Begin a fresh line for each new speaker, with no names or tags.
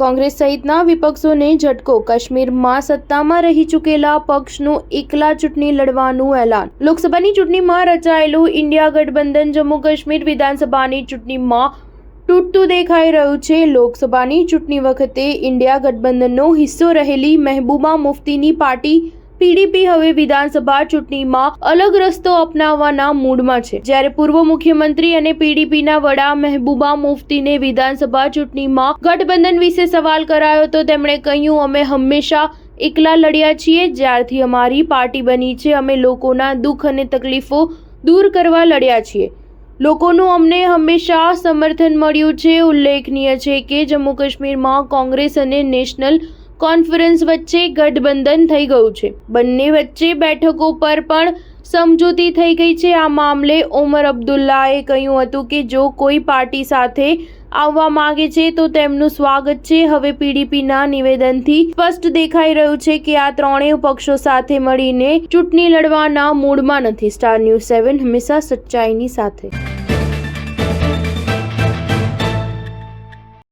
કોંગ્રેસ સહિતના વિપક્ષોને ઝટકો, કાશ્મીરમાં સત્તામાં રહી ચૂકેલા પક્ષનું એકલા ચૂંટણી લડવાનું એલાન। લોકસભાની ચૂંટણીમાં રચાયેલું ઇન્ડિયા ગઠબંધન જમ્મુ કાશ્મીર વિધાનસભાની ચૂંટણીમાં તૂટતું દેખાઈ રહ્યું છે। લોકસભાની ચૂંટણી વખતે ઇન્ડિયા ગઠબંધનનો હિસ્સો રહેલી મહેબૂબા મુફ્તીની પાર્ટી પીડીપી હવે વિધાનસભા ચૂંટણીમાં અલગ રસ્તો અપનાવવાના મૂડમાં છે। જ્યારે પૂર્વ મુખ્યમંત્રી અને પીડીપીના વડા મહેબૂબા મુફ્તીને વિધાનસભા ચૂંટણીમાં ગઠબંધન વિશે સવાલ કરાયો તો તેમણે કહ્યું, અમે હંમેશા એકલા લડ્યા છીએ। જ્યારથી અમારી પાર્ટી બની છે, અમે લોકોના દુઃખ અને તકલીફો દૂર કરવા લડ્યા છીએ। લોકોનું અમને હંમેશા સમર્થન મળ્યું છે। ઉલ્લેખનીય છે કે જમ્મુ કાશ્મીરમાં કોંગ્રેસ અને નેશનલ કોન્ફરન્સ વચ્ચે ગઠબંધન થઈ ગયું છે। બંને વચ્ચે બેઠકો પર પણ સમજૂતી થઈ ગઈ છે। આ મામલે ઓમર અબ્દુલ્લાએ કહ્યું હતું કે જો કોઈ પાર્ટી સાથે આવવા માંગે છે તો તેમનું સ્વાગત છે। હવે પીડીપીના નિવેદનથી સ્પષ્ટ દેખાઈ રહ્યું છે કે આ ત્રણેય પક્ષો સાથે મળીને ચૂંટણી લડવાના મૂડમાં નથી। સ્ટાર ન્યૂઝ 7 હંમેશા સચ્ચાઈની સાથે।